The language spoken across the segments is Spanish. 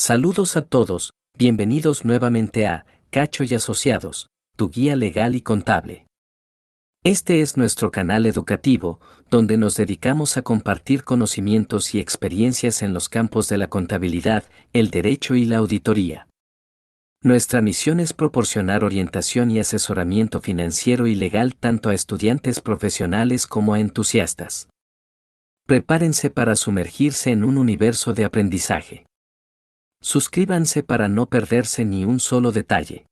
Saludos a todos, bienvenidos nuevamente a Cacho y Asociados, tu guía legal y contable. Este es nuestro canal educativo, donde nos dedicamos a compartir conocimientos y experiencias en los campos de la contabilidad, el derecho y la auditoría. Nuestra misión es proporcionar orientación y asesoramiento financiero y legal tanto a estudiantes profesionales como a entusiastas. Prepárense para sumergirse en un universo de aprendizaje. Suscríbanse para no perderse ni un solo detalle.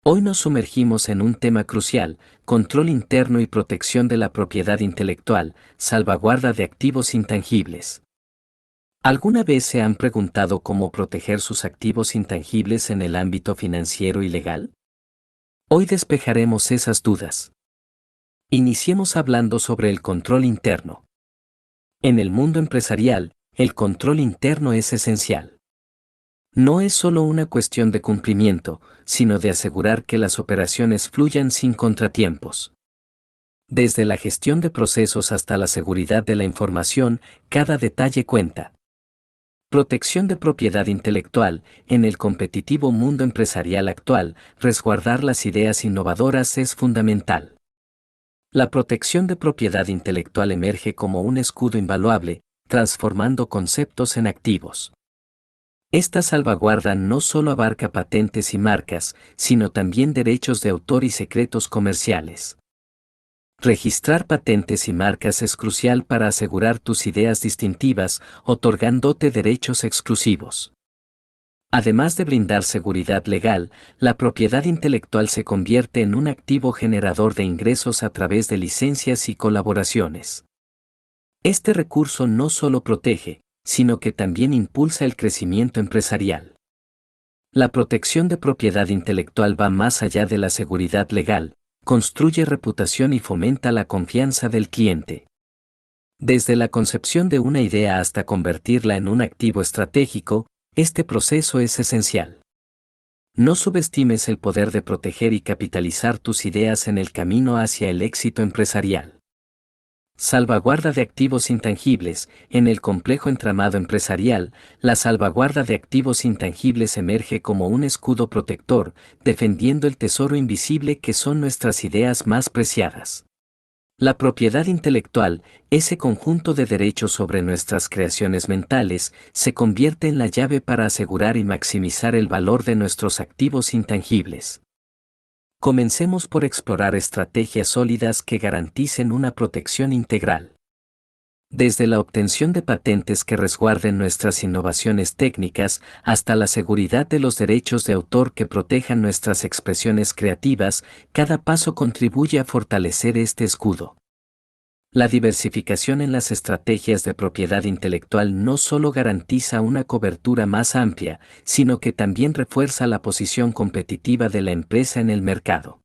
Hoy nos sumergimos en un tema crucial: control interno y protección de la propiedad intelectual, salvaguarda de activos intangibles. ¿Alguna vez se han preguntado cómo proteger sus activos intangibles en el ámbito financiero y legal? Hoy despejaremos esas dudas. Iniciemos hablando sobre el control interno. En el mundo empresarial, el control interno es esencial. No es solo una cuestión de cumplimiento, sino de asegurar que las operaciones fluyan sin contratiempos. Desde la gestión de procesos hasta la seguridad de la información, cada detalle cuenta. Protección de propiedad intelectual. En el competitivo mundo empresarial actual, resguardar las ideas innovadoras es fundamental. La protección de propiedad intelectual emerge como un escudo invaluable, transformando conceptos en activos. Esta salvaguarda no solo abarca patentes y marcas, sino también derechos de autor y secretos comerciales. Registrar patentes y marcas es crucial para asegurar tus ideas distintivas, otorgándote derechos exclusivos. Además de brindar seguridad legal, la propiedad intelectual se convierte en un activo generador de ingresos a través de licencias y colaboraciones. Este recurso no solo protege, sino que también impulsa el crecimiento empresarial. La protección de propiedad intelectual va más allá de la seguridad legal, construye reputación y fomenta la confianza del cliente. Desde la concepción de una idea hasta convertirla en un activo estratégico, este proceso es esencial. No subestimes el poder de proteger y capitalizar tus ideas en el camino hacia el éxito empresarial. Salvaguarda de activos intangibles. En el complejo entramado empresarial, la salvaguarda de activos intangibles emerge como un escudo protector, defendiendo el tesoro invisible que son nuestras ideas más preciadas. La propiedad intelectual, ese conjunto de derechos sobre nuestras creaciones mentales, se convierte en la llave para asegurar y maximizar el valor de nuestros activos intangibles. Comencemos por explorar estrategias sólidas que garanticen una protección integral. Desde la obtención de patentes que resguarden nuestras innovaciones técnicas hasta la seguridad de los derechos de autor que protejan nuestras expresiones creativas, cada paso contribuye a fortalecer este escudo. La diversificación en las estrategias de propiedad intelectual no solo garantiza una cobertura más amplia, sino que también refuerza la posición competitiva de la empresa en el mercado.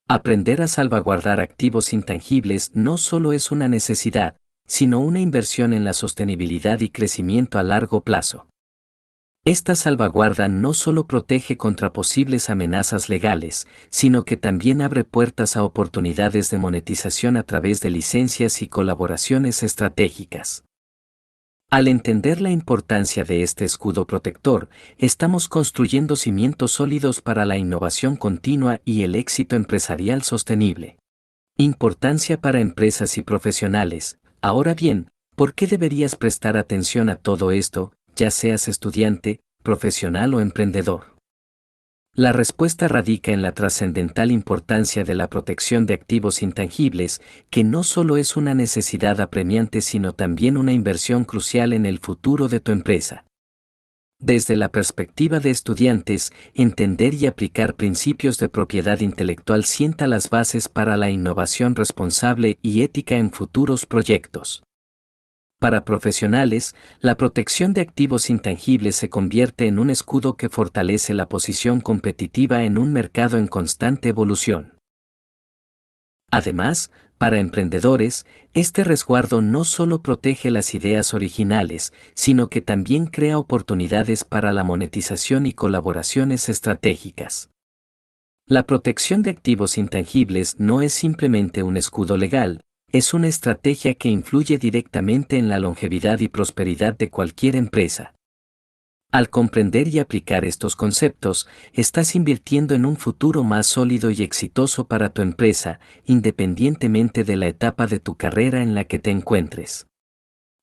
Aprender a salvaguardar activos intangibles no solo es una necesidad, sino una inversión en la sostenibilidad y crecimiento a largo plazo. Esta salvaguarda no solo protege contra posibles amenazas legales, sino que también abre puertas a oportunidades de monetización a través de licencias y colaboraciones estratégicas. Al entender la importancia de este escudo protector, estamos construyendo cimientos sólidos para la innovación continua y el éxito empresarial sostenible. Importancia para empresas y profesionales. Ahora bien, ¿por qué deberías prestar atención a todo esto, ya seas estudiante, profesional o emprendedor? La respuesta radica en la trascendental importancia de la protección de activos intangibles, que no solo es una necesidad apremiante sino también una inversión crucial en el futuro de tu empresa. Desde la perspectiva de estudiantes, entender y aplicar principios de propiedad intelectual sienta las bases para la innovación responsable y ética en futuros proyectos. Para profesionales, la protección de activos intangibles se convierte en un escudo que fortalece la posición competitiva en un mercado en constante evolución. Además, para emprendedores, este resguardo no solo protege las ideas originales, sino que también crea oportunidades para la monetización y colaboraciones estratégicas. La protección de activos intangibles no es simplemente un escudo legal, es una estrategia que influye directamente en la longevidad y prosperidad de cualquier empresa. Al comprender y aplicar estos conceptos, estás invirtiendo en un futuro más sólido y exitoso para tu empresa, independientemente de la etapa de tu carrera en la que te encuentres.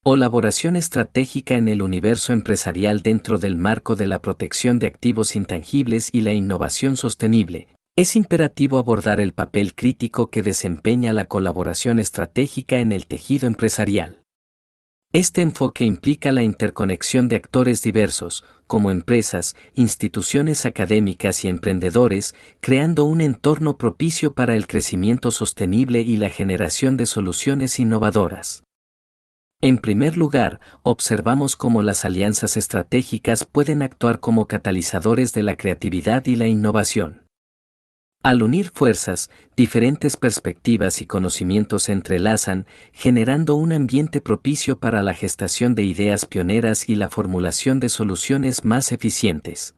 Colaboración estratégica en el universo empresarial dentro del marco de la protección de activos intangibles y la innovación sostenible. Es imperativo abordar el papel crítico que desempeña la colaboración estratégica en el tejido empresarial. Este enfoque implica la interconexión de actores diversos, como empresas, instituciones académicas y emprendedores, creando un entorno propicio para el crecimiento sostenible y la generación de soluciones innovadoras. En primer lugar, observamos cómo las alianzas estratégicas pueden actuar como catalizadores de la creatividad y la innovación. Al unir fuerzas, diferentes perspectivas y conocimientos se entrelazan, generando un ambiente propicio para la gestación de ideas pioneras y la formulación de soluciones más eficientes.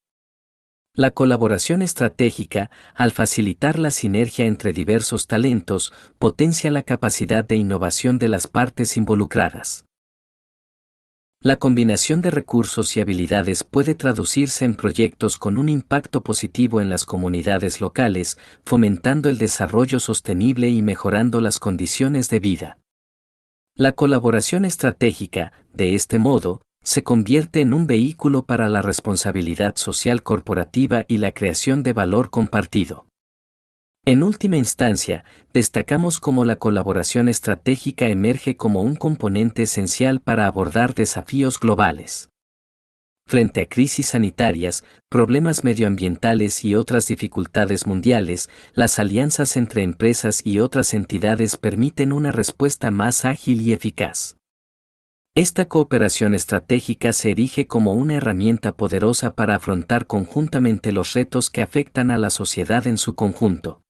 La colaboración estratégica, al facilitar la sinergia entre diversos talentos, potencia la capacidad de innovación de las partes involucradas. La combinación de recursos y habilidades puede traducirse en proyectos con un impacto positivo en las comunidades locales, fomentando el desarrollo sostenible y mejorando las condiciones de vida. La colaboración estratégica, de este modo, se convierte en un vehículo para la responsabilidad social corporativa y la creación de valor compartido. En última instancia, destacamos cómo la colaboración estratégica emerge como un componente esencial para abordar desafíos globales. Frente a crisis sanitarias, problemas medioambientales y otras dificultades mundiales, las alianzas entre empresas y otras entidades permiten una respuesta más ágil y eficaz. Esta cooperación estratégica se erige como una herramienta poderosa para afrontar conjuntamente los retos que afectan a la sociedad en su conjunto.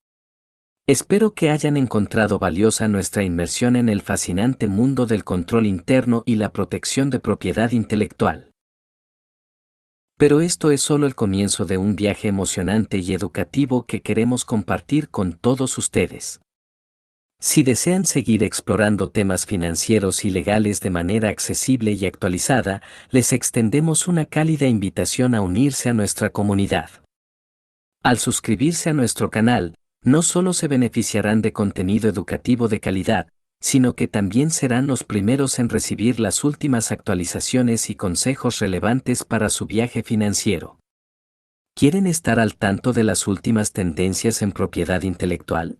Espero que hayan encontrado valiosa nuestra inmersión en el fascinante mundo del control interno y la protección de propiedad intelectual. Pero esto es solo el comienzo de un viaje emocionante y educativo que queremos compartir con todos ustedes. Si desean seguir explorando temas financieros y legales de manera accesible y actualizada, les extendemos una cálida invitación a unirse a nuestra comunidad. Al suscribirse a nuestro canal, no solo se beneficiarán de contenido educativo de calidad, sino que también serán los primeros en recibir las últimas actualizaciones y consejos relevantes para su viaje financiero. ¿Quieren estar al tanto de las últimas tendencias en propiedad intelectual?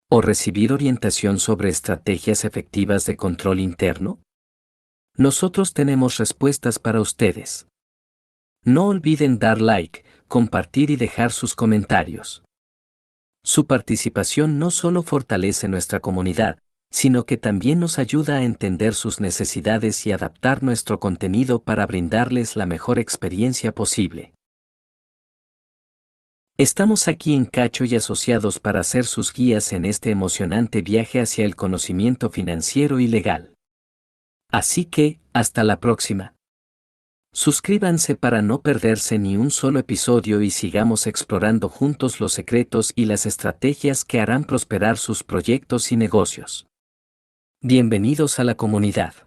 ¿O recibir orientación sobre estrategias efectivas de control interno? Nosotros tenemos respuestas para ustedes. No olviden dar like, compartir y dejar sus comentarios. Su participación no solo fortalece nuestra comunidad, sino que también nos ayuda a entender sus necesidades y adaptar nuestro contenido para brindarles la mejor experiencia posible. Estamos aquí en Cacho y Asociados para ser sus guías en este emocionante viaje hacia el conocimiento financiero y legal. Así que, hasta la próxima. Suscríbanse para no perderse ni un solo episodio y sigamos explorando juntos los secretos y las estrategias que harán prosperar sus proyectos y negocios. Bienvenidos a la comunidad.